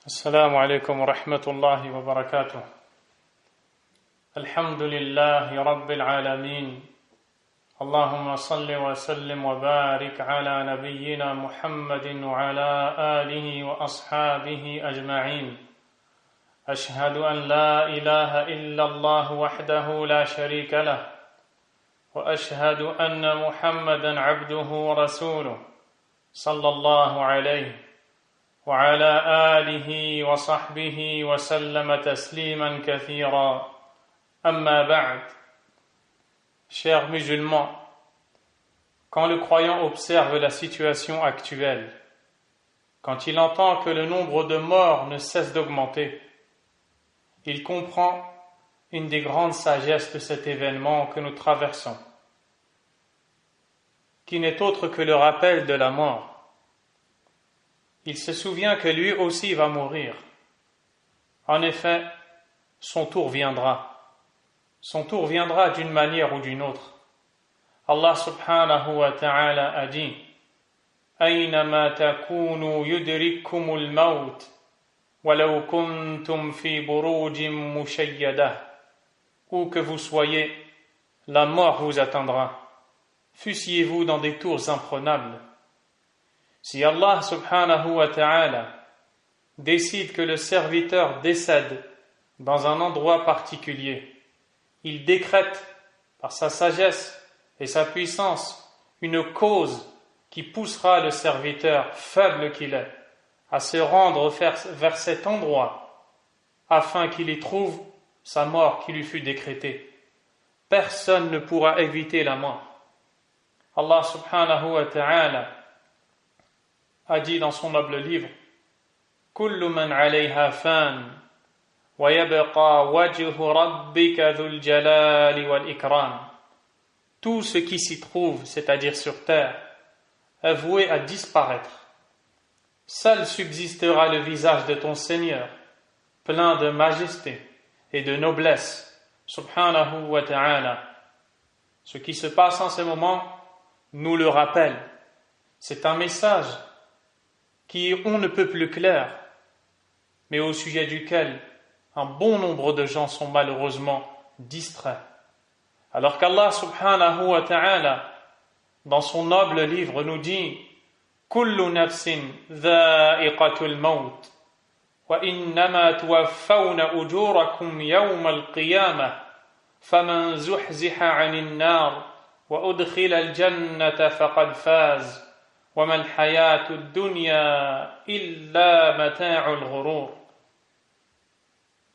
السلام عليكم ورحمة الله وبركاته. الحمد لله رب العالمين. اللهم صل وسلم وبارك على نبينا محمد وعلى آله وأصحابه أجمعين. أشهد أن لا إله إلا الله وحده لا شريك له وأشهد أن محمدا عبده ورسوله صلى الله عليه وعلى آله وصحبه وسلم تسليما كثيرا. أما بعد. Chers musulmans, quand le croyant observe la situation actuelle, quand il entend que le nombre de morts ne cesse d'augmenter, il comprend une des grandes sagesses de cet événement que nous traversons, qui n'est autre que le rappel de la mort. Il se souvient que lui aussi va mourir. En effet, son tour viendra. Son tour viendra d'une manière ou d'une autre. Allah subhanahu wa ta'ala a dit: Aynama takunu yudrikkumul maut walau kuntum fi burujin mushayyadah. Où que vous soyez, la mort vous atteindra, fussiez-vous dans des tours imprenables. Si Allah subhanahu wa ta'ala décide que le serviteur décède dans un endroit particulier, il décrète par sa sagesse et sa puissance une cause qui poussera le serviteur, faible qu'il est, à se rendre vers cet endroit afin qu'il y trouve sa mort qui lui fut décrétée. Personne ne pourra éviter la mort. Allah subhanahu wa ta'ala a dit dans son noble livre: Kullu man alayha fan wa yabqa wajhu rabbika dhul jalali wal ikram. Tout ce qui s'y trouve, c'est-à-dire sur terre, est voué à disparaître. Seul subsistera le visage de ton Seigneur, plein de majesté et de noblesse, subhanahu wa ta'ala. Ce qui se passe en ce moment nous le rappelle. C'est un message qui est on ne peut plus clair, mais au sujet duquel un bon nombre de gens sont malheureusement distraits. Alors qu'Allah subhanahu wa ta'ala, dans son noble livre, nous dit: Kullu nafsin dha'iqatul maut, wa innama tuwaffawna ujurakum yawma al-qiyamah, faman zuhziha 'anil nar wa udkhila al-jannata faqad faz. وَمَا الْحَيَاةُ الدُّنْيَا إِلَّا مَتَاعُ الْغُرُورِ.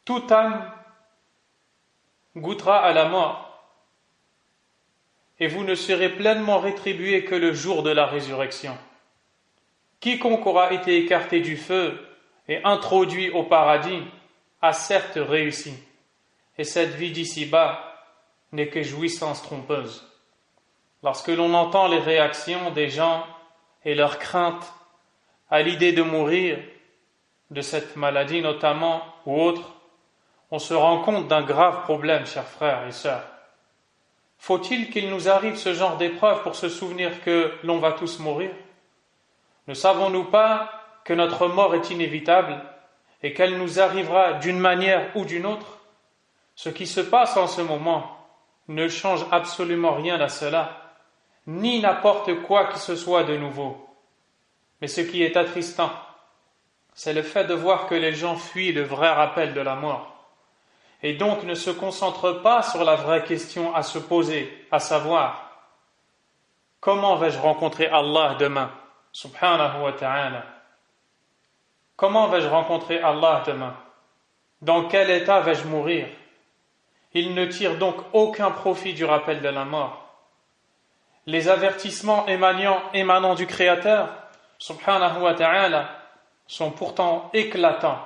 Toute âme goûtera à la mort, et vous ne serez pleinement rétribués que le jour de la résurrection. Quiconque aura été écarté du feu et introduit au paradis a certes réussi, et cette vie d'ici-bas n'est que jouissance trompeuse. Lorsque l'on entend les réactions des gens et leur crainte à l'idée de mourir de cette maladie notamment ou autre, on se rend compte d'un grave problème, chers frères et sœurs. Faut-il qu'il nous arrive ce genre d'épreuve pour se souvenir que l'on va tous mourir? Ne savons-nous pas que notre mort est inévitable et qu'elle nous arrivera d'une manière ou d'une autre? Ce qui se passe en ce moment ne change absolument rien à cela, ni n'apporte quoi que ce soit de nouveau. Mais ce qui est attristant, c'est le fait de voir que les gens fuient le vrai rappel de la mort, et donc ne se concentrent pas sur la vraie question à se poser, à savoir: comment vais-je rencontrer Allah demain, subhanahu wa ta'ala? Comment vais-je rencontrer Allah demain? Dans quel état vais-je mourir? Ils ne tirent donc aucun profit du rappel de la mort. Les avertissements émanant du Créateur, subhanahu wa ta'ala, sont pourtant éclatants,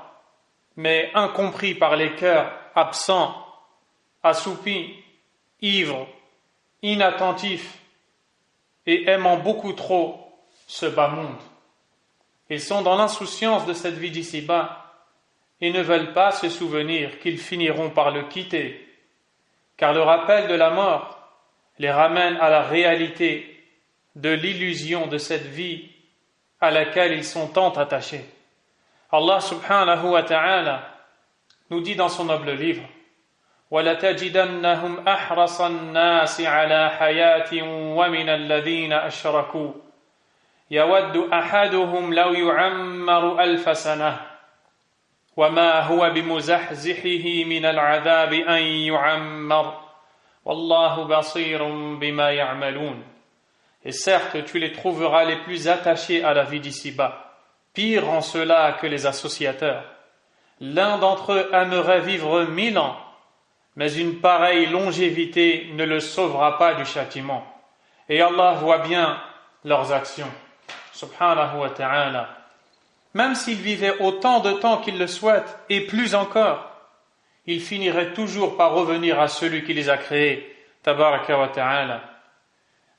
mais incompris par les cœurs absents, assoupis, ivres, inattentifs et aimant beaucoup trop ce bas monde. Ils sont dans l'insouciance de cette vie d'ici-bas et ne veulent pas se souvenir qu'ils finiront par le quitter, car le rappel de la mort les ramène à la réalité de l'illusion de cette vie à laquelle ils sont tant attachés. Allah subhanahu wa ta'ala nous dit dans son noble livre: وَلَتَجِدَنَّهُمْ أَحْرَصَ النَّاسِ عَلَى حَيَاةٍ وَمِنَ الَّذِينَ أَشْرَكُوا يَوَدُّ أَحَدُهُمْ لَوْ يُعَمَّرُ أَلْفَ سَنَةٍ وَمَا هُوَ بِمُزَحْزِحِهِ مِنَ الْعَذَابِ أَنْ يُعَمَّرَ وَاللَّهُ بَصِيرٌ بِمَا يَعْمَلُونَ. Et certes, tu les trouveras les plus attachés à la vie d'ici-bas, pire en cela que les associateurs. L'un d'entre eux aimerait vivre 1000 ans, mais une pareille longévité ne le sauvera pas du châtiment. Et Allah voit bien leurs actions. Subhanahu wa ta'ala. Même s'ils vivaient autant de temps qu'ils le souhaitent, et plus encore, ils finiraient toujours par revenir à celui qui les a créés, tabaraka wa ta'ala.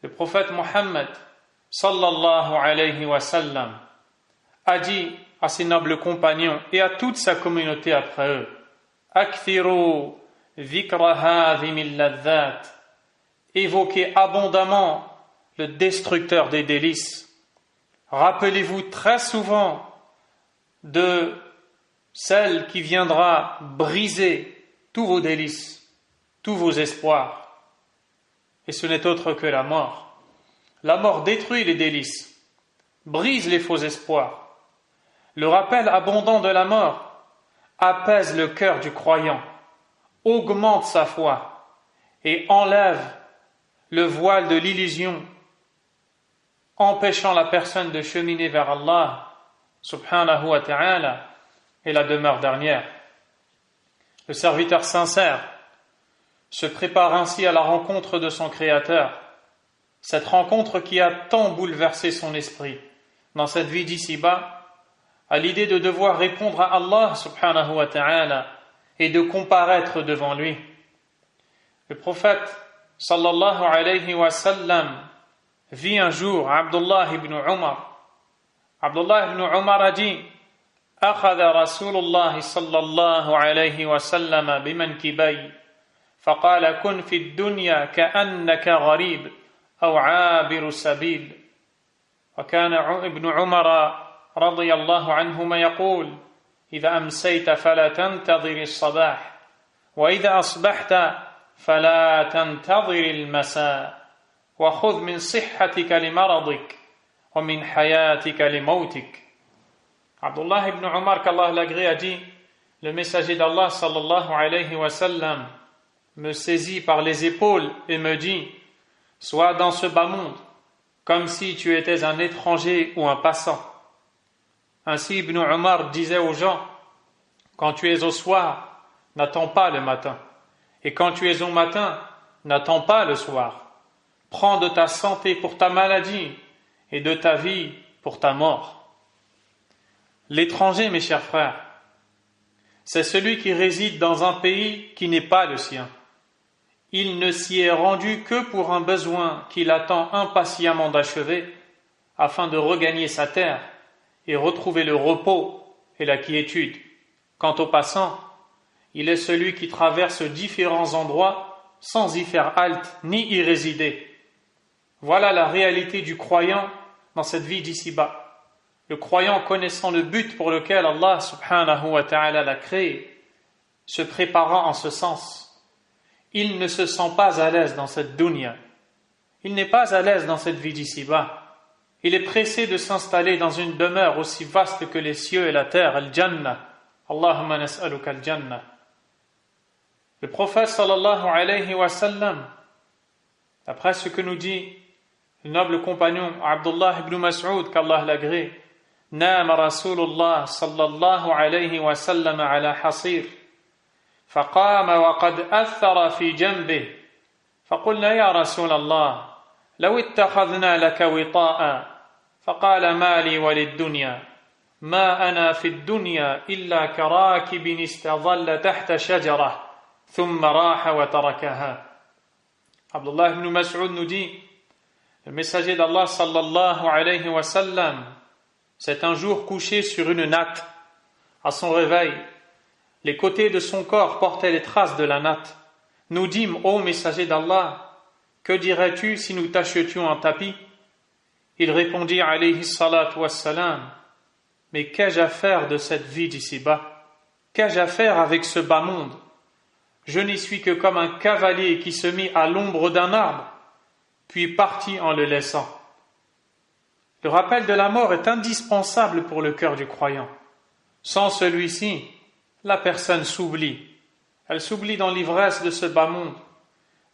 Le prophète Mohammed, sallallahu alayhi wa sallam, a dit à ses nobles compagnons et à toute sa communauté après eux: Akthiru dhikra hadhimil ladhat. Évoquez abondamment le destructeur des délices. Rappelez-vous très souvent de celle qui viendra briser tous vos délices, tous vos espoirs. Et ce n'est autre que la mort. La mort détruit les délices, brise les faux espoirs. Le rappel abondant de la mort apaise le cœur du croyant, augmente sa foi et enlève le voile de l'illusion, empêchant la personne de cheminer vers Allah subhanahu wa ta'ala et la demeure dernière. Le serviteur sincère se prépare ainsi à la rencontre de son Créateur, cette rencontre qui a tant bouleversé son esprit dans cette vie d'ici-bas, à l'idée de devoir répondre à Allah subhanahu wa ta'ala et de comparaître devant lui. Le prophète sallallahu alayhi wa sallam vit un jour Abdullah ibn Umar. Abdullah ibn Umar a dit: أخذ رسول الله صلى الله عليه وسلم بمنكبي فقال كن في الدنيا كأنك غريب أو عابر سبيل. وكان ابن عمر رضي الله عنهما يقول: إذا أمسيت فلا تنتظر الصباح وإذا أصبحت فلا تنتظر المساء وخذ من صحتك لمرضك ومن حياتك لموتك. Abdullah ibn Umar, qu'Allah l'agrée, a dit: le messager d'Allah sallallahu alayhi wa sallam me saisit par les épaules et me dit: sois dans ce bas monde comme si tu étais un étranger ou un passant. Ainsi Ibn Umar disait aux gens: quand tu es au soir, n'attends pas le matin, et quand tu es au matin, n'attends pas le soir. Prends de ta santé pour ta maladie et de ta vie pour ta mort. L'étranger, mes chers frères, c'est celui qui réside dans un pays qui n'est pas le sien. Il ne s'y est rendu que pour un besoin qu'il attend impatiemment d'achever, afin de regagner sa terre et retrouver le repos et la quiétude. Quant au passant, il est celui qui traverse différents endroits sans y faire halte ni y résider. Voilà la réalité du croyant dans cette vie d'ici-bas. Le croyant connaissant le but pour lequel Allah subhanahu wa ta'ala l'a créé, se préparant en ce sens, il ne se sent pas à l'aise dans cette dunya. Il n'est pas à l'aise dans cette vie d'ici-bas. Il est pressé de s'installer dans une demeure aussi vaste que les cieux et la terre, al-Jannah. Allahumma nas'aluka al-Jannah. Le prophète sallallahu alayhi wa sallam, d'après ce que nous dit le noble compagnon Abdullah ibn Mas'ud, qu'Allah l'agrée, نام رسول الله صلى الله عليه وسلم على حصير فقام وقد أثر في جنبه فقلنا يا رسول الله لو اتخذنا لك وطاء فقال ما لي وللدنيا ما أنا في الدنيا إلا كراكب استظل تحت شجرة ثم راح وتركها. Abdullah ibn Mas'ud nous dit: le messager d'Allah sallallahu alayhi wa sallam s'est un jour couché sur une natte. À son réveil, les côtés de son corps portaient les traces de la natte. Nous dîmes: ô messager d'Allah, que dirais-tu si nous t'achetions un tapis? Il répondit alayhi salatu wassalam: Mais qu'ai-je à faire de cette vie d'ici-bas? Qu'ai-je à faire avec ce bas monde? Je n'y suis que comme un cavalier qui se mit à l'ombre d'un arbre, puis partit en le laissant. Le rappel de la mort est indispensable pour le cœur du croyant. Sans celui-ci, la personne s'oublie. Elle s'oublie dans l'ivresse de ce bas monde,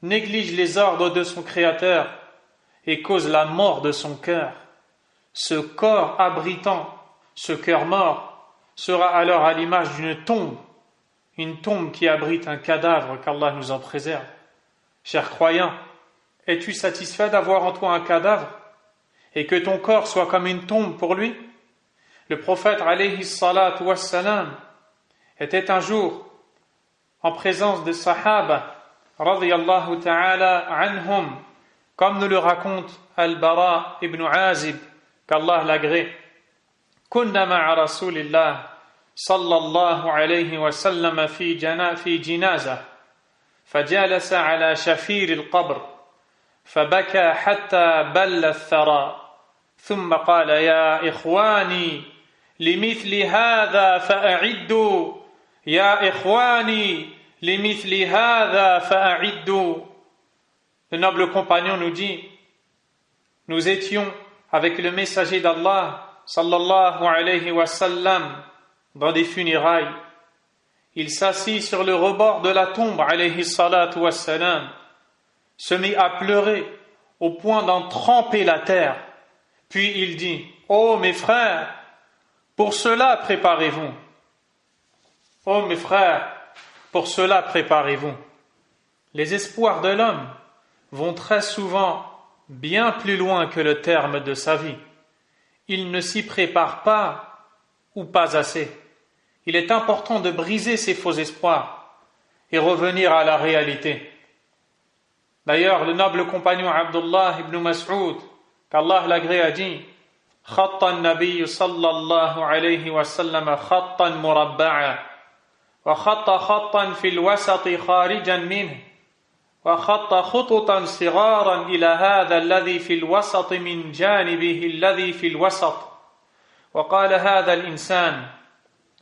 néglige les ordres de son Créateur et cause la mort de son cœur. Ce corps abritant, ce cœur mort, sera alors à l'image d'une tombe, une tombe qui abrite un cadavre, qu'Allah nous en préserve. Cher croyant, es-tu satisfait d'avoir en toi un cadavre et que ton corps soit comme une tombe pour lui? Le prophète alayhi salatu wassalam était un jour en présence des sahaba radiyallahu ta'ala anhum, comme nous le raconte Al-Bara ibn Azib, qu'Allah l'agrée. Kunna ma'a Rasulillah sallallahu alayhi wa sallam fi jinaza فجلس على شفير القبر فبكى حتى بل الثرى ثم قال يا إخواني لمثل هذا فأعدوا يا إخواني لمثل هذا فأعدوا. Le noble compagnon nous dit: nous étions avec le messager d'Allah sallallahu alayhi wa sallam dans des funérailles. Il s'assit sur le rebord de la tombe alayhi salatu wa salam, se mit à pleurer au point d'en tremper la terre. Puis il dit: ô mes frères, pour cela préparez-vous. Ô mes frères, pour cela préparez-vous. Les espoirs de l'homme vont très souvent bien plus loin que le terme de sa vie. Il ne s'y prépare pas ou pas assez. Il est important de briser ces faux espoirs et revenir à la réalité. D'ailleurs, le noble compagnon Abdullah ibn Mas'ud, qu'Allah l'agrée, a dit: خط النبي صلى الله عليه وسلم خطا مربعا وخط خطا في الوسط خارجا منه وخط خططا صغارا إلى هذا الذي في الوسط من جانبه الذي في الوسط وقال هذا الإنسان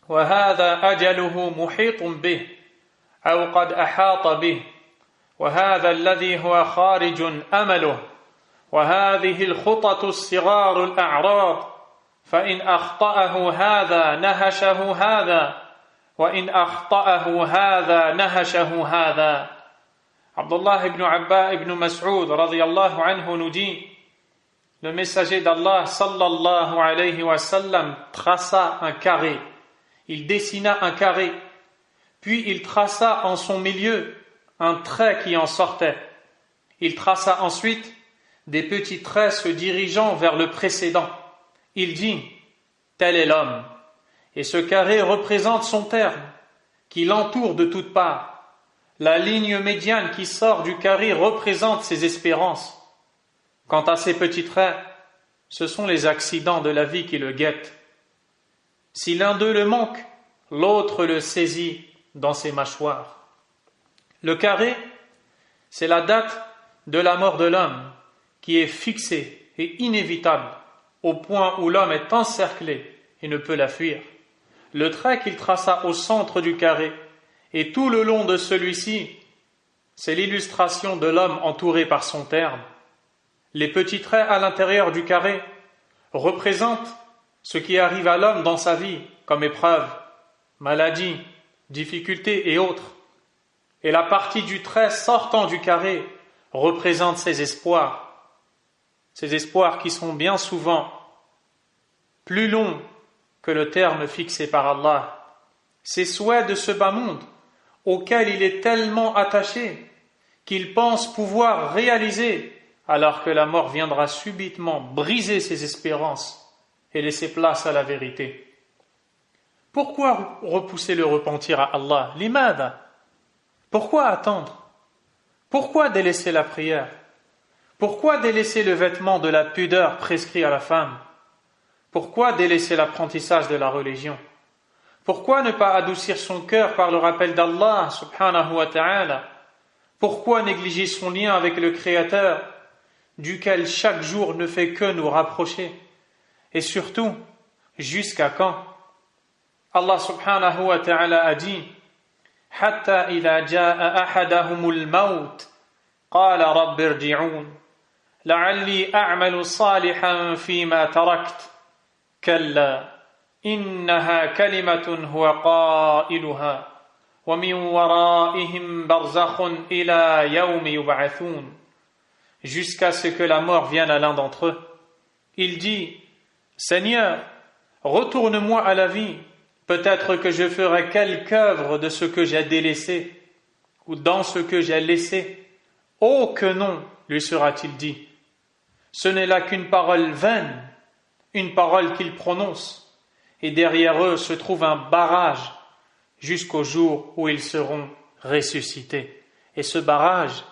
وهذا أجله محيط به أو قد أحاط به وهذا الذي هو خارج أمله وهذه الخطط الصغار الأعراض فإن أخطأه هذا نهشه هذا وإن أخطأه هذا نهشه هذا. Abdullah ibn Mas'ud radiyallahu anhu nous dit: le messager d'Allah sallallahu alayhi wa sallam traça un carré, il dessina un carré, puis il traça en son milieu un trait qui en sortait. Il traça ensuite des petits traits se dirigeant vers le précédent. Il dit: tel est l'homme, et ce carré représente son terme, qui l'entoure de toutes parts. La ligne médiane qui sort du carré représente ses espérances. Quant à ces petits traits, ce sont les accidents de la vie qui le guettent. Si l'un d'eux le manque, l'autre le saisit dans ses mâchoires. Le carré, c'est la date de la mort de l'homme, qui est fixée et inévitable, au point où l'homme est encerclé et ne peut la fuir. Le trait qu'il traça au centre du carré et tout le long de celui-ci, c'est l'illustration de l'homme entouré par son terme. Les petits traits à l'intérieur du carré représentent ce qui arrive à l'homme dans sa vie, comme épreuve, maladie, difficulté et autres. Et la partie du trait sortant du carré représente ses espoirs qui sont bien souvent plus longs que le terme fixé par Allah. Ces souhaits de ce bas monde, auquel il est tellement attaché qu'il pense pouvoir réaliser, alors que la mort viendra subitement briser ses espérances et laisser place à la vérité. Pourquoi repousser le repentir à Allah? Limada? Pourquoi attendre? Pourquoi délaisser la prière? Pourquoi délaisser le vêtement de la pudeur prescrit à la femme? Pourquoi délaisser l'apprentissage de la religion? Pourquoi ne pas adoucir son cœur par le rappel d'Allah subhanahu wa ta'ala? Pourquoi négliger son lien avec le Créateur, duquel chaque jour ne fait que nous rapprocher? Et surtout, Jusqu'à quand? Allah subhanahu wa ta'ala a dit حتى إذا جاء أحدهم الموت قال رب ارجعون لعلي أعمل صالحا فيما تركت كلا إنها كلمة هو قائلها ومن ورائهم برزخ إلى يوم يبعثون. Jusqu'à ce que la mort vienne à l'un d'entre eux. Il dit, Seigneur, retourne-moi à la vie, peut-être que je ferai quelque œuvre de ce que j'ai délaissé, ou dans ce que j'ai laissé. Oh que non, lui sera-t-il dit. Ce n'est là qu'une parole vaine, une parole qu'ils prononcent, et derrière eux se trouve un barrage jusqu'au jour où ils seront ressuscités. Et ce barrage,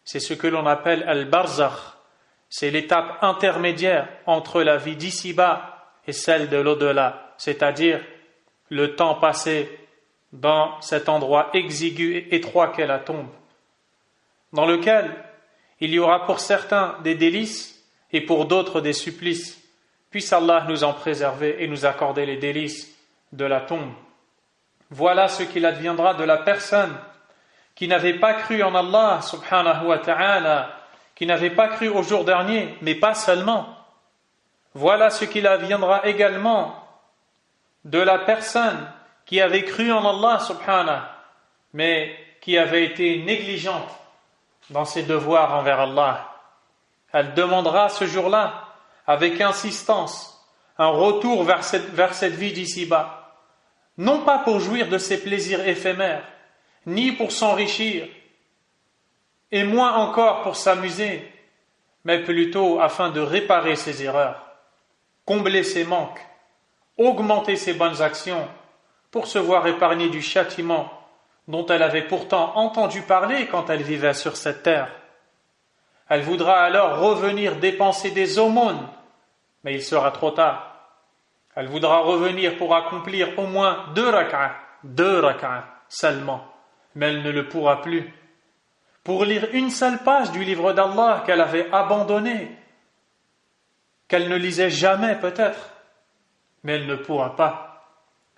c'est ce que l'on appelle al-barzakh, c'est l'étape intermédiaire entre la vie d'ici-bas et celle de l'au-delà, c'est-à-dire le temps passé dans cet endroit exigu et étroit qu'est la tombe, dans lequel il y aura pour certains des délices et pour d'autres des supplices. Puisse Allah nous en préserver et nous accorder les délices de la tombe. Voilà ce qu'il adviendra de la personne qui n'avait pas cru en Allah subhanahu wa ta'ala, qui n'avait pas cru au jour dernier, mais pas seulement. Voilà ce qu'il adviendra également de la personne qui avait cru en Allah subhanahu, mais qui avait été négligente dans ses devoirs envers Allah. Elle demandera ce jour-là, avec insistance, un retour vers cette vie d'ici-bas, non pas pour jouir de ses plaisirs éphémères, ni pour s'enrichir, et moins encore pour s'amuser, mais plutôt afin de réparer ses erreurs, combler ses manques, augmenter ses bonnes actions, pour se voir épargnée du châtiment dont elle avait pourtant entendu parler quand elle vivait sur cette terre. Elle voudra alors revenir dépenser des aumônes, mais il sera trop tard. Elle voudra revenir pour accomplir au moins 2 rak'ah seulement, mais elle ne le pourra plus. Pour lire une seule page du livre d'Allah qu'elle avait abandonné, qu'elle ne lisait jamais peut-être, mais elle ne pourra pas.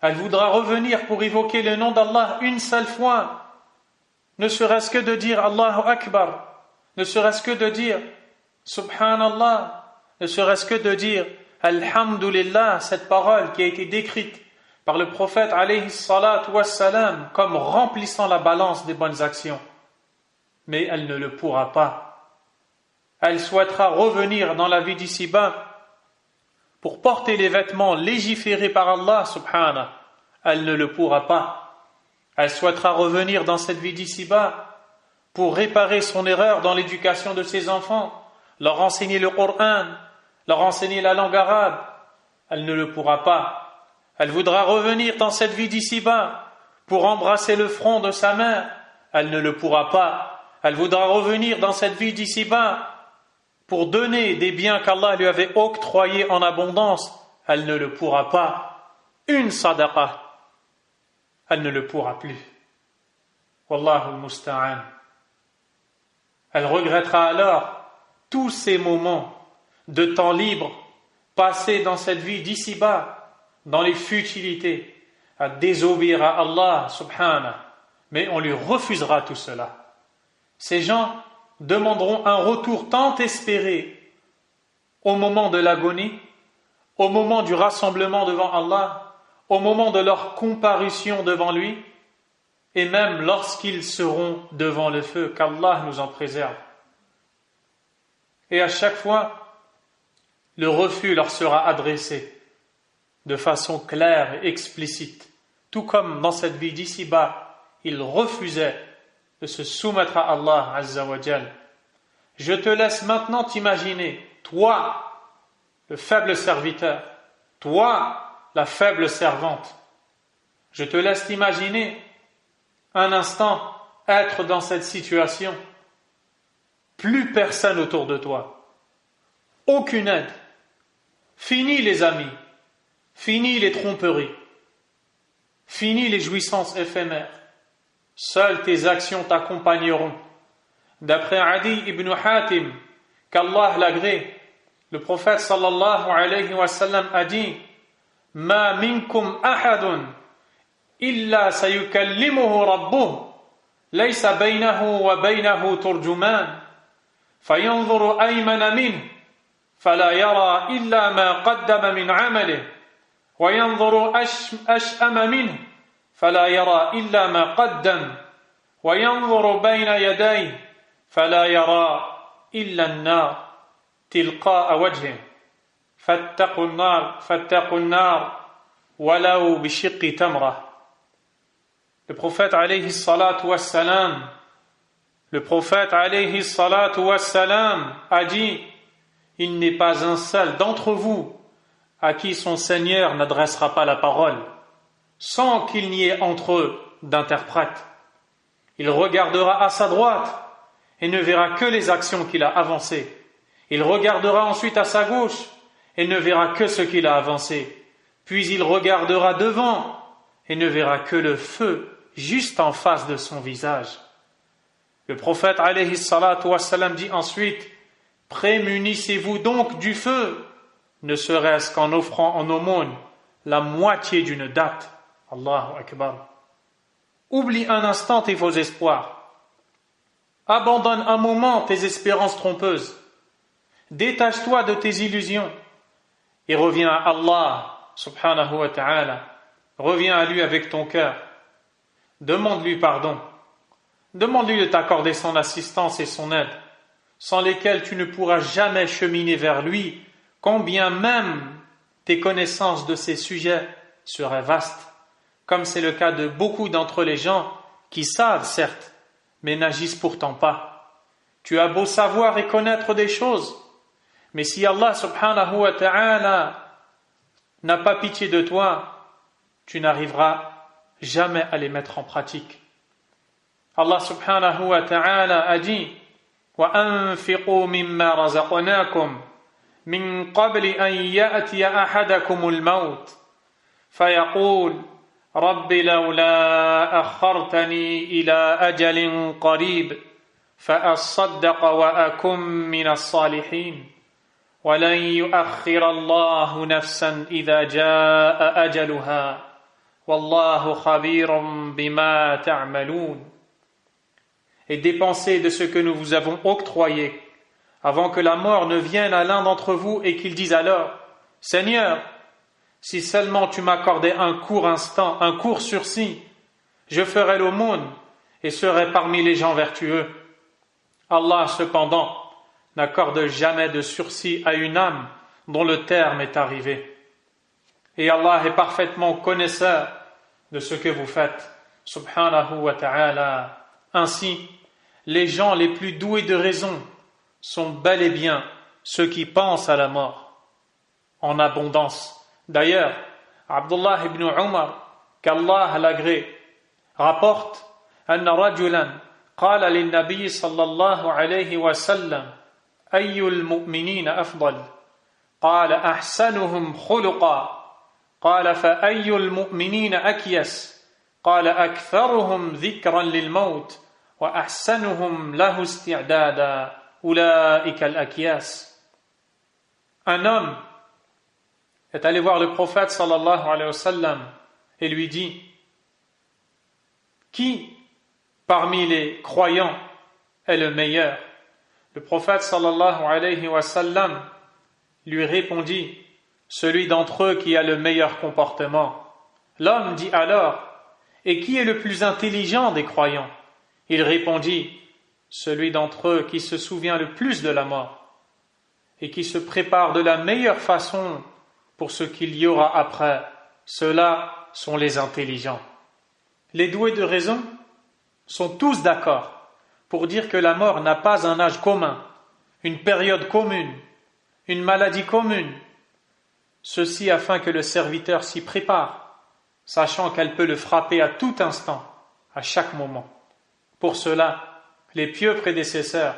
Elle voudra revenir pour évoquer le nom d'Allah une seule fois, ne serait-ce que de dire Allahu Akbar, ne serait-ce que de dire Subhanallah, ne serait-ce que de dire Alhamdulillah, cette parole qui a été décrite par le prophète alayhi salatu wassalam comme remplissant la balance des bonnes actions. Mais elle ne le pourra pas. Elle souhaitera revenir dans la vie d'ici-bas pour porter les vêtements légiférés par Allah subhanahu. Elle ne le pourra pas. Elle souhaitera revenir dans cette vie d'ici-bas pour réparer son erreur dans l'éducation de ses enfants, leur enseigner le Coran, leur enseigner la langue arabe. Elle ne le pourra pas. Elle voudra revenir dans cette vie d'ici-bas pour embrasser le front de sa mère. Elle ne le pourra pas. Elle voudra revenir dans cette vie d'ici-bas pour donner des biens qu'Allah lui avait octroyés en abondance. Elle ne le pourra pas. Une sadaqa, elle ne le pourra plus. Wallahu musta'an. Elle regrettera alors tous ces moments de temps libre passés dans cette vie d'ici-bas, dans les futilités, à désobéir à Allah subhanahu. Mais on lui refusera tout cela. Ces gens demanderont un retour tant espéré au moment de l'agonie, au moment du rassemblement devant Allah, au moment de leur comparution devant lui, et même lorsqu'ils seront devant le feu, qu'Allah nous en préserve. Et à chaque fois, le refus leur sera adressé de façon claire et explicite, tout comme dans cette vie d'ici-bas, ils refusaient de se soumettre à Allah Azza wa Jal. Je te laisse maintenant t'imaginer, toi, le faible serviteur, toi, la faible servante. Je te laisse t'imaginer un instant être dans cette situation. Plus personne autour de toi. Aucune aide. Fini les amis. Fini les tromperies. Fini les jouissances éphémères. Seules tes actions t'accompagneront. D'après Adi ibn Hatim, qu'Allah l'agrée, le prophète sallallahu alayhi wa sallam a dit ما منكم أحد إلا سيكلمه ربه ليس بينه وبينه ترجمان فينظر أيمن منه فلا يرى إلا ما قدم من عمله وينظر أشأم منه فلا يرى إلا ما قدم وينظر بين يديه فلا يرى إلا النار تلقاء وجهه فاتقوا النار ولو بشق تمرة. Le prophète alayhi salatu wassalam, a dit: il n'est pas un seul d'entre vous à qui son Seigneur n'adressera pas la parole sans qu'il n'y ait entre eux d'interprète. Il regardera à sa droite et ne verra que les actions qu'il a avancées. Il regardera ensuite à sa gauche et ne verra que ce qu'il a avancé. Puis il regardera devant et ne verra que le feu juste en face de son visage. Le prophète alayhi salatu wassalam dit ensuite: prémunissez-vous donc du feu, ne serait-ce qu'en offrant en aumône la moitié d'une date. Allahu Akbar. Oublie un instant tes faux espoirs. Abandonne un moment tes espérances trompeuses. Détache-toi de tes illusions et reviens à Allah subhanahu wa ta'ala. Reviens à lui avec ton cœur. Demande-lui pardon. Demande-lui de t'accorder son assistance et son aide, sans lesquelles tu ne pourras jamais cheminer vers lui, combien même tes connaissances de ces sujets seraient vastes, comme c'est le cas de beaucoup d'entre les gens qui savent certes, mais n'agissent pourtant pas. Tu as beau savoir et connaître des choses, mais si Allah subhanahu wa ta'ala n'a pas pitié de toi, tu n'arriveras jamais à les mettre en pratique. Allah subhanahu wa ta'ala a dit: وَأَنْفِقُوا مِمَّا رَزَقْنَاكُمْ مِنْ قَبْلِ أَنْ يَأْتِيَ أَحَدَكُمُ الْمَوْتِ فَيَقُولُ رَبِّ لَوْلَا أَخَّرْتَنِي إِلَى أَجَلٍ قَرِيبٍ فَأَصَّدَّقَ وَأَكُنْ مِنَ الصَّالِحِينَ وَلَنْ يُؤَخِّرَ اللَّهُ نَفْسًا إِذَا جَاءَ أَجَلُهَا وَاللَّهُ خَبِيرٌ بِمَا تَعْمَلُونَ. Et dépensez de ce que nous vous avons octroyé, avant que la mort ne vienne à l'un d'entre vous et qu'il dise alors: Seigneur, si seulement tu m'accordais un court instant, un court sursis, je ferais l'aumône et serais parmi les gens vertueux. Allah, cependant, n'accorde jamais de sursis à une âme dont le terme est arrivé. Et Allah est parfaitement connaisseur de ce que vous faites, subhanahu wa ta'ala. Ainsi, les gens les plus doués de raison sont bel et bien ceux qui pensent à la mort en abondance. D'ailleurs, Abdullah ibn Umar, qu'Allah l'agrée, rapporte: Anna rajulan qala lin nabiy sallallahu alayhi wa sallam ayyul mu'minina afdal qala ahsanuhum khuluqa qala fa ayyul mu'minina akyas qala aktharuhum dhikran lil maut wa ahsanuhum lahu isti'dada ulaika al akyas. Un homme est allé voir le prophète sallallahu alayhi wa sallam et lui dit: qui parmi les croyants est le meilleur? Le prophète sallallahu alayhi wa sallam lui répondit: celui d'entre eux qui a le meilleur comportement. L'homme dit alors: et qui est le plus intelligent des croyants? Il répondit: celui d'entre eux qui se souvient le plus de la mort et qui se prépare de la meilleure façon pour ce qu'il y aura après. Ceux-là sont les intelligents. Les doués de raison sont tous d'accord pour dire que la mort n'a pas un âge commun, une période commune, une maladie commune. Ceci afin que le serviteur s'y prépare, sachant qu'elle peut le frapper à tout instant, à chaque moment. Pour cela, les pieux prédécesseurs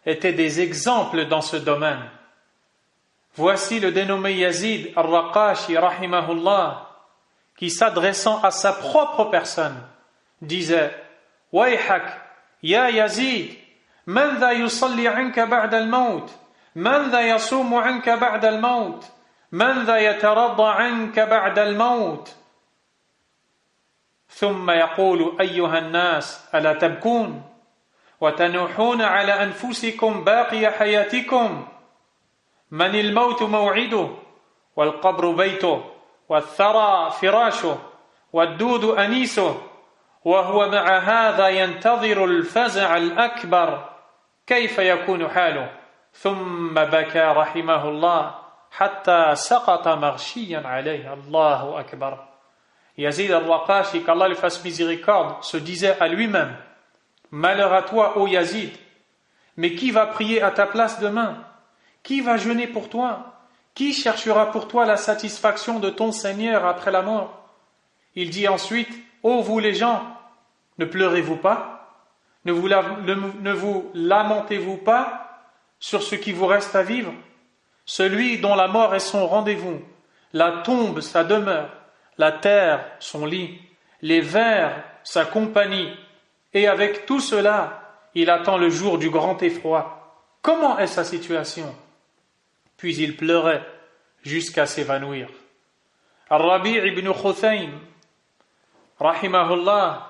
étaient des exemples dans ce domaine. Voici le dénommé Yazid al-Raqashi rahimahullah, qui s'adressant à sa propre personne disait: Wayhak ya Yazid, man dha yusalli anka ba'da al-maut, man dha yasumu anka ba'da al-maut, من ذا يترضى عنك بعد الموت ثم يقول أيها الناس ألا تبكون وتنوحون على أنفسكم باقي حياتكم من الموت موعده والقبر بيته والثرى فراشه والدود أنيسه وهو مع هذا ينتظر الفزع الأكبر كيف يكون حاله ثم بكى رحمه الله حتى سقط مغشيا عليه. Allahu Akbar. Yazid al-Raqashi, qu'Allah lui fasse miséricorde, se disait à lui-même: malheur à toi, ô Yazid, mais qui va prier à ta place demain? Qui va jeûner pour toi? Qui cherchera pour toi la satisfaction de ton Seigneur après la mort? Il dit ensuite: ô vous les gens, ne pleurez-vous pas? Ne vous lamentez-vous pas sur ce qui vous reste à vivre? Celui dont la mort est son rendez-vous, la tombe sa demeure, la terre son lit, les vers sa compagnie, et avec tout cela, il attend le jour du grand effroi. Comment est sa situation? Puis il pleurait jusqu'à s'évanouir. Al-Rabi' ibn Khuthaym, rahimahullah,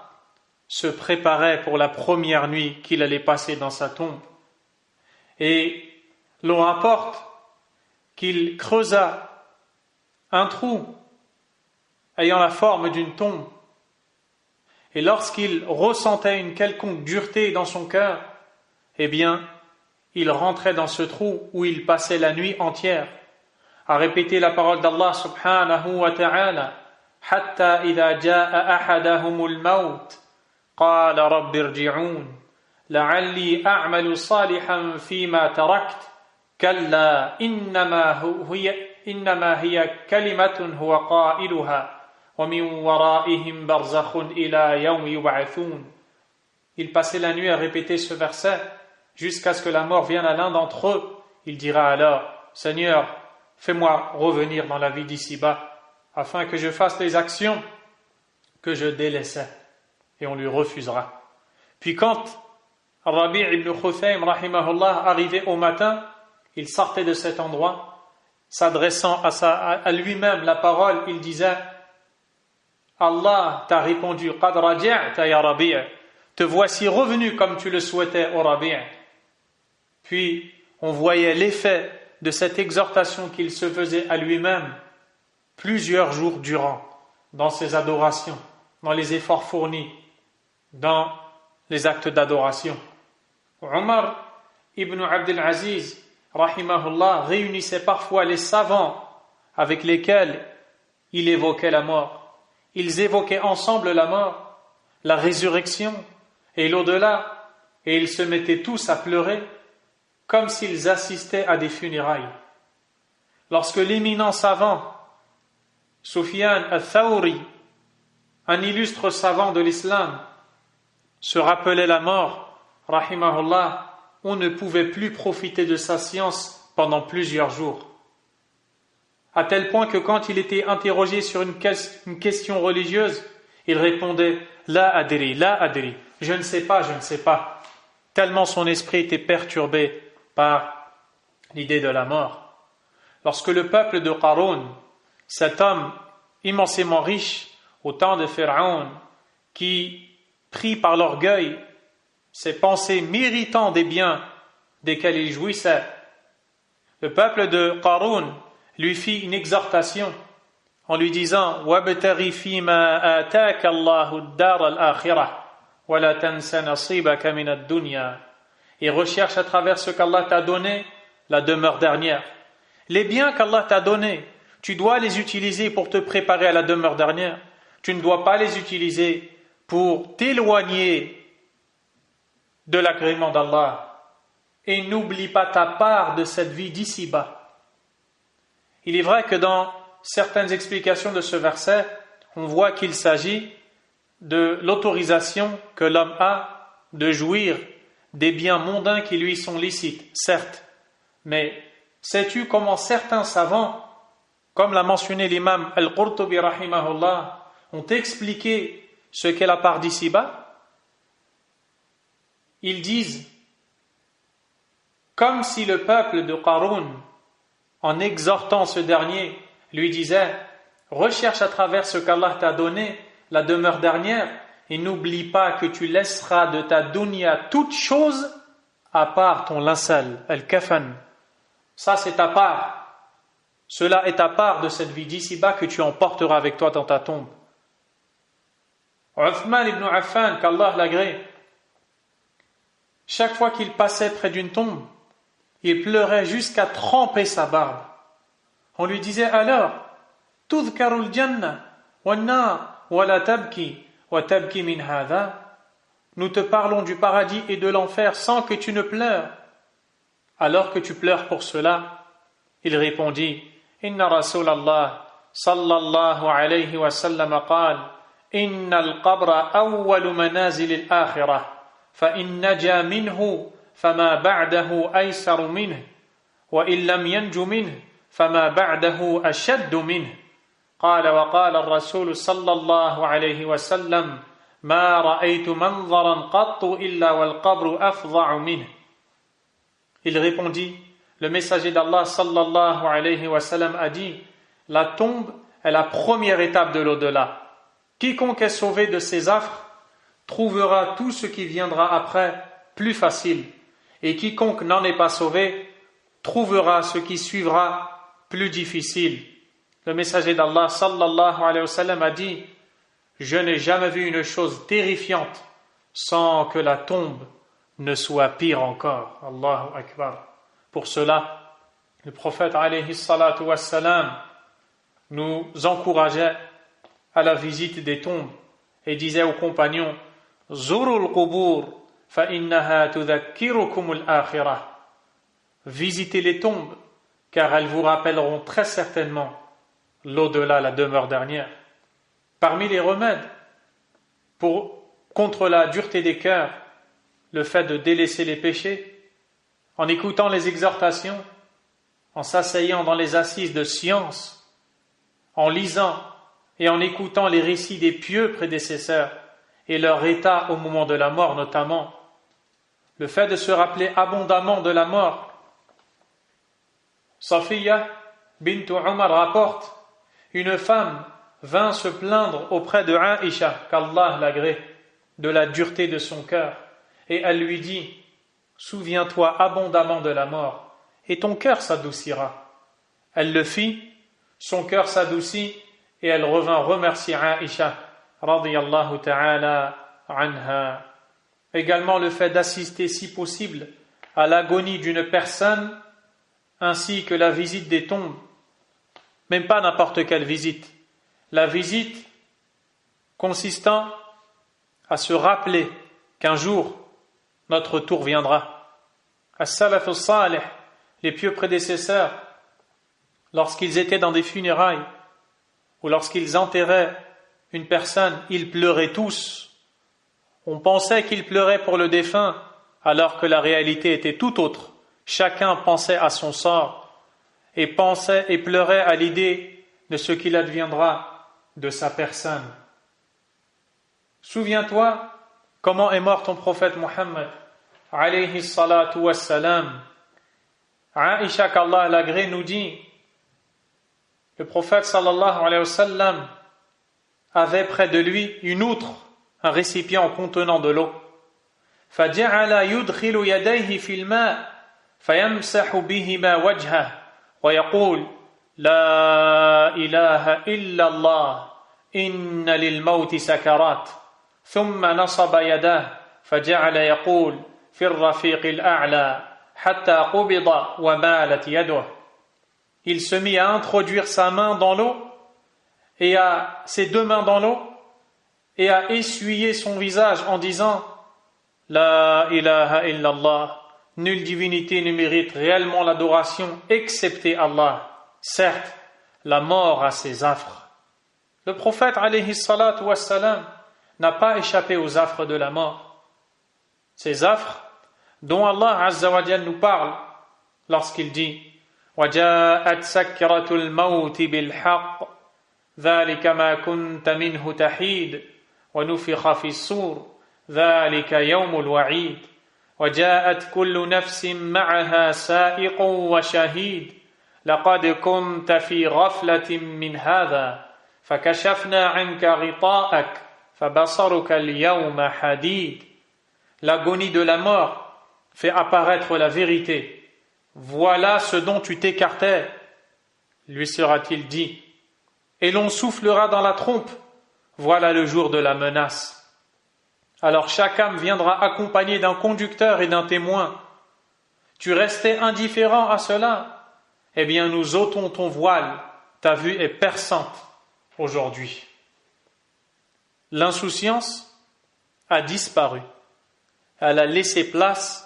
se préparait pour la première nuit qu'il allait passer dans sa tombe. Et l'on rapporte qu'il creusa un trou ayant la forme d'une tombe. Et lorsqu'il ressentait une quelconque dureté dans son cœur, eh bien, il rentrait dans ce trou où il passait la nuit entière à répéter la parole d'Allah subhanahu wa ta'ala: hatta idha jaa ahadahumul maut qala rabbi irji'un la'alli a'malu salihan fima tarakt kalla innama hiya kalimatun huwa qailuha wa min waraihim barzakhun ila yawmi yub'athun. Il passait la nuit à répéter ce verset jusqu'à ce que la mort vienne à l'un d'entre eux. Il dira alors: Seigneur, fais-moi revenir dans la vie d'ici-bas afin que je fasse les actions que je délaissais. Et on lui refusera. Puis quand Rabi' ibn Khuthaym rahimahullah arrivait au matin, il sortait de cet endroit, s'adressant à lui-même la parole, il disait: Allah t'a répondu, qad raja'ta ya Rabi', te voici revenu comme tu le souhaitais, ô Rabi'. Puis on voyait l'effet de cette exhortation qu'il se faisait à lui-même plusieurs jours durant, dans ses adorations, dans les efforts fournis, dans les actes d'adoration. Omar ibn Abdel Aziz, rahimahullah, réunissait parfois les savants avec lesquels il évoquait la mort. Ils évoquaient ensemble la mort, la résurrection et l'au-delà, et ils se mettaient tous à pleurer comme s'ils assistaient à des funérailles. Lorsque l'éminent savant Sufyan al-Thawri, un illustre savant de l'islam, se rappelait la mort, rahimahullah, on ne pouvait plus profiter de sa science pendant plusieurs jours. À tel point que quand il était interrogé sur une question religieuse, il répondait « La adri, je ne sais pas, tellement son esprit était perturbé par l'idée de la mort. Lorsque le peuple de Qarun, cet homme immensément riche au temps de Pharaon, qui, pris par l'orgueil, ses pensées méritant des biens desquels il jouissait, le peuple de Qarun lui fit une exhortation en lui disant: وَابْتَغِ فِيمَا آتَاكَ اللَّهُ الدَّارَ الْآخِرَةَ وَلَا تَنْسَ نَصِيبَكَ مِنَ الدُّنْيَا. Et recherche à travers ce qu'Allah t'a donné la demeure dernière. Les biens qu'Allah t'a donnés, tu dois les utiliser pour te préparer à la demeure dernière. Tu ne dois pas les utiliser pour t'éloigner de l'agrément d'Allah. Et n'oublie pas ta part de cette vie d'ici-bas. Il est vrai que dans certaines explications de ce verset, on voit qu'il s'agit de l'autorisation que l'homme a de jouir des biens mondains qui lui sont licites, certes. Mais sais-tu comment certains savants, comme l'a mentionné l'imam Al-Qurtubi rahimahullah, ont expliqué ce qu'est la part d'ici-bas? Ils disent, comme si le peuple de Qarun en exhortant ce dernier, lui disait: recherche à travers ce qu'Allah t'a donné, la demeure dernière, et n'oublie pas que tu laisseras de ta dunya toute chose à part ton linceul, al-kafan. Ça, c'est ta part. Cela est ta part de cette vie d'ici-bas que tu emporteras avec toi dans ta tombe. Uthman ibn Affan, qu'Allah l'agrée, chaque fois qu'il passait près d'une tombe, il pleurait jusqu'à tremper sa barbe. On lui disait alors: Tudhkarul jannah wan nar wa la tabki wa tabki min hadha. Nous te parlons du paradis et de l'enfer sans que tu ne pleures. Alors que tu pleures pour cela, il répondit: Inna Rasulallah sallallahu alayhi wa sallam qal: Inna al-qabra awwalu manazil al-akhirah. فإن نجا منه فما بعده أيسر منه وإن لم ينج منه فما بعده أشد منه قال وقال الرسول صلى الله عليه وسلم ما رأيت منظرا قط إلا والقبر أفظع منه. Il répondit: le messager d'Allah sallallahu alayhi wa sallam a dit: la tombe est la première étape de l'au-delà. Quiconque est sauvé de ses affres trouvera tout ce qui viendra après plus facile, et quiconque n'en est pas sauvé trouvera ce qui suivra plus difficile. Le messager d'Allah sallallahu alayhi wa sallam a dit: je n'ai jamais vu une chose terrifiante sans que la tombe ne soit pire encore. Allahu Akbar. Pour cela, le prophète alayhi salatu wassalam nous encourageait à la visite des tombes et disait aux compagnons: Zurul qubur fa innaha tudhakkirukum al-akhirah. Visitez les tombes car elles vous rappelleront très certainement l'au-delà, la demeure dernière. Parmi les remèdes contre la dureté des cœurs, le fait de délaisser les péchés, en écoutant les exhortations, en s'asseyant dans les assises de science, en lisant et en écoutant les récits des pieux prédécesseurs et leur état au moment de la mort notamment, le fait de se rappeler abondamment de la mort. Safiya bint Umar rapporte: une femme vint se plaindre auprès de Aïcha, qu'Allah l'agrée, de la dureté de son cœur, et elle lui dit: souviens-toi abondamment de la mort, et ton cœur s'adoucira. Elle le fit, son cœur s'adoucit, et elle revint remercier Aïcha radiyallahu ta'ala anha. Également le fait d'assister si possible à l'agonie d'une personne, ainsi que la visite des tombes, même pas n'importe quelle visite, la visite consistant à se rappeler qu'un jour notre tour viendra. As-salaf as-salih, les pieux prédécesseurs, lorsqu'ils étaient dans des funérailles ou lorsqu'ils enterraient une personne, ils pleuraient tous. On pensait qu'ils pleuraient pour le défunt, alors que la réalité était tout autre. Chacun pensait à son sort et pensait et pleurait à l'idée de ce qu'il adviendra de sa personne. Souviens-toi comment est mort ton prophète Muhammad alayhi salatu wassalam. Aïcha, qu'Allah l'agrée, nous dit: le prophète sallallahu alayhi wa sallam avait près de lui une outre, un récipient contenant de l'eau. فَجَعَلَ يُدْخِلُ يَدَيْهِ فِي الْمَاءِ فَيَمْسَحُ بِهِمَا وَجْهَهُ وَيَقُولُ لَا إِلَهَ إِلَّا اللَّهُ إِنَّ لِلْمَوْتِ سَكَرَاتٍ ثُمَّ نَصَبَ يَدَيْهِ فَجَعَلَ يَقُولُ فِي الرَّفِيقِ الْأَعْلَى حَتَّى قُبِضَ وَمَالَتْ يَدُهُ. Il se mit à introduire sa main dans l'eau et à ses deux mains dans l'eau et à essuyer son visage en disant: La ilaha illallah, nulle divinité ne mérite réellement l'adoration excepté Allah. Certes, la mort a ses affres. Le prophète alayhi salatu wassalam n'a pas échappé aux affres de la mort. Ces affres dont Allah azza wa jalla nous parle lorsqu'il dit: وَجَاءَتْ سَكْرَةُ الْمَوْتِ بِالْحَقِّ ذَلِكَ مَا كُنْتَ مِنْهُ تَحِيدُ وَنُفِخَ فِي الصُّورِ ذَلِكَ يَوْمُ الْوَعِيدِ وَجَاءَتْ كُلُّ نَفْسٍ مَعَهَا سَائِقٌ وَشَهِيدٌ لقد كنت في غفلة من هذا فكشفنا عنك غطاءك فبصرك اليوم حديد. L'agonie de la mort fait apparaître la vérité. Voilà ce dont tu t'écartais, lui sera-t-il dit. Et l'on soufflera dans la trompe. Voilà le jour de la menace. Alors chaque âme viendra accompagnée d'un conducteur et d'un témoin. Tu restais indifférent à cela. Eh bien, nous ôtons ton voile. Ta vue est perçante aujourd'hui. L'insouciance a disparu. Elle a laissé place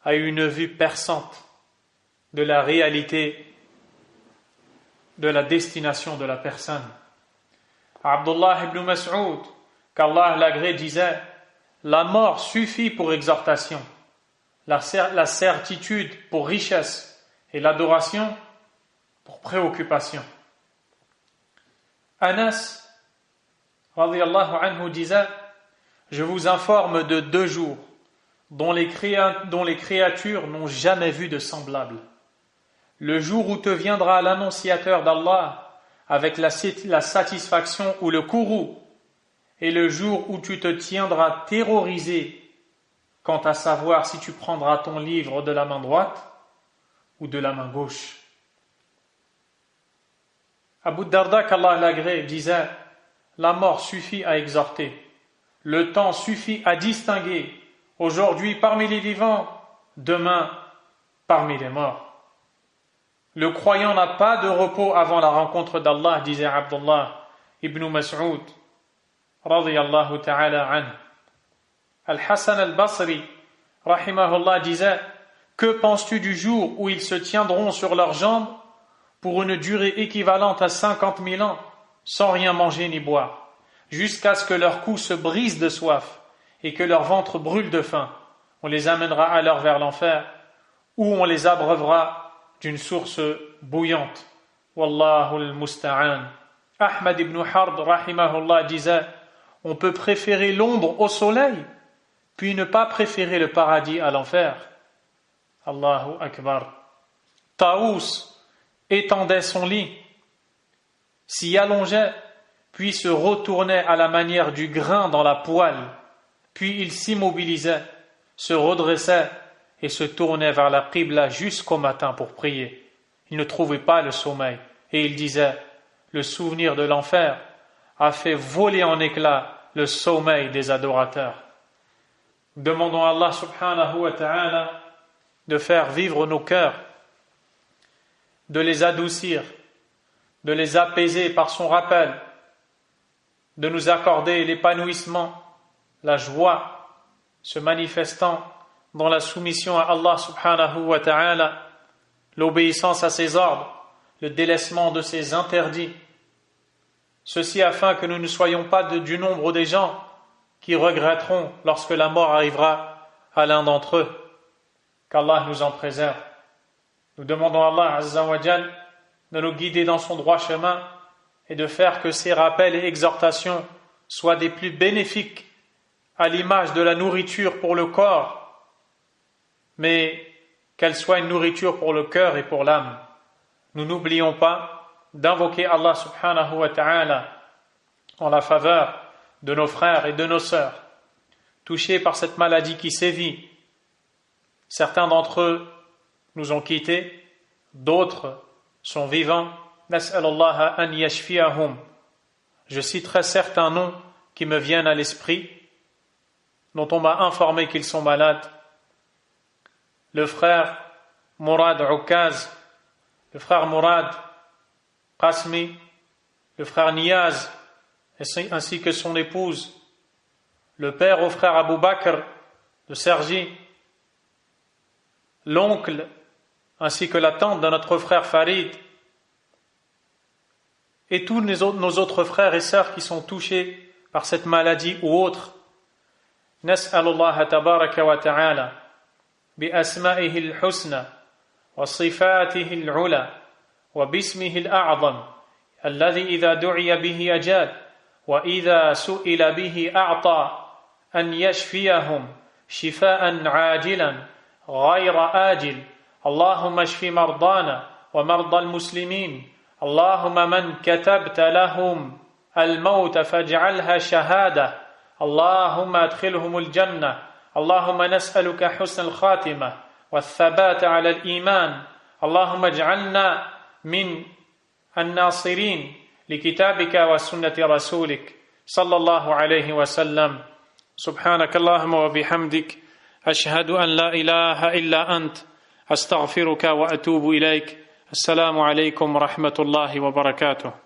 à une vue perçante de la réalité, de la destination de la personne. Abdullah ibn Mas'ud, qu'Allah l'agrée, disait: la mort suffit pour exhortation, la certitude pour richesse et l'adoration pour préoccupation. Anas radiyallahu anhu disait: je vous informe de 2 jours dont les créatures n'ont jamais vu de semblable. Le jour où te viendra l'annonciateur d'Allah avec la satisfaction ou le courroux, et le jour où tu te tiendras terrorisé quant à savoir si tu prendras ton livre de la main droite ou de la main gauche. Abu Darda, qu'Allah l'agrée, disait: la mort suffit à exhorter, le temps suffit à distinguer, aujourd'hui parmi les vivants, demain parmi les morts. Le croyant n'a pas de repos avant la rencontre d'Allah, disait Abdullah ibn Mas'ud radiyallahu ta'ala anhu. Al-Hassan al-Basri rahimahullah disait: que penses-tu du jour où ils se tiendront sur leurs jambes pour une durée équivalente à 50 000 ans sans rien manger ni boire, jusqu'à ce que leur cou se brise de soif et que leur ventre brûle de faim? On les amènera alors vers l'enfer, où on les abreuvera d'une source bouillante. Wallahu al-musta'an. Ahmad ibn Harb rahimahullah disait: on peut préférer l'ombre au soleil, puis ne pas préférer le paradis à l'enfer. Allahu Akbar. Taous étendait son lit, s'y allongeait, puis se retournait à la manière du grain dans la poêle, puis il s'immobilisait, se redressait et se tournait vers la qibla jusqu'au matin pour prier. Il ne trouvait pas le sommeil, et il disait: le souvenir de l'enfer a fait voler en éclats le sommeil des adorateurs. Demandons à Allah subhanahu wa ta'ala de faire vivre nos cœurs, de les adoucir, de les apaiser par son rappel, de nous accorder l'épanouissement, la joie se manifestant dans la soumission à Allah subhanahu wa ta'ala, l'obéissance à ses ordres, le délaissement de ses interdits. Ceci afin que nous ne soyons pas du nombre des gens qui regretteront lorsque la mort arrivera à l'un d'entre eux. Qu'Allah nous en préserve. Nous demandons à Allah azza wa jal de nous guider dans son droit chemin et de faire que ces rappels et exhortations soient des plus bénéfiques, à l'image de la nourriture pour le corps, mais qu'elle soit une nourriture pour le cœur et pour l'âme. Nous n'oublions pas d'invoquer Allah subhanahu wa ta'ala en la faveur de nos frères et de nos sœurs touchés par cette maladie qui sévit. Certains d'entre eux nous ont quittés, d'autres sont vivants. Nas'alallah an yashfiyahum. Je citerai certains noms qui me viennent à l'esprit, dont on m'a informé qu'ils sont malades. Le frère Mourad Oukaz, le frère Mourad Qasmi, le frère Niyaz, ainsi que son épouse, le père au frère Abou Bakr de Sergi, l'oncle ainsi que la tante de notre frère Farid, et tous nos autres frères et sœurs qui sont touchés par cette maladie ou autre. Nas'alullah tabaraka wa ta'ala bi asma'ihi al-husna wa sifatihi al-ula wa bismihi al-a'zam alladhi idha du'iya bihi ajab wa idha su'ila bihi a'ta an yashfiyahum shifaan 'ajilan ghayra ajil. Allahumma shfi mardana ومرضى المسلمين. اللهم من كتبت لهم الموت فاجعلها شهادة، اللهم أدخلهم الجنة. اللهم نسألك حسن الخاتمة والثبات على الإيمان. اللهم اجعلنا من الناصرين لكتابك وسنة رسولك صلى الله عليه وسلم. سبحانك اللهم وبحمدك، أشهد أن لا إله إلا أنت، أستغفرك وأتوب إليك. السلام عليكم ورحمة الله وبركاته.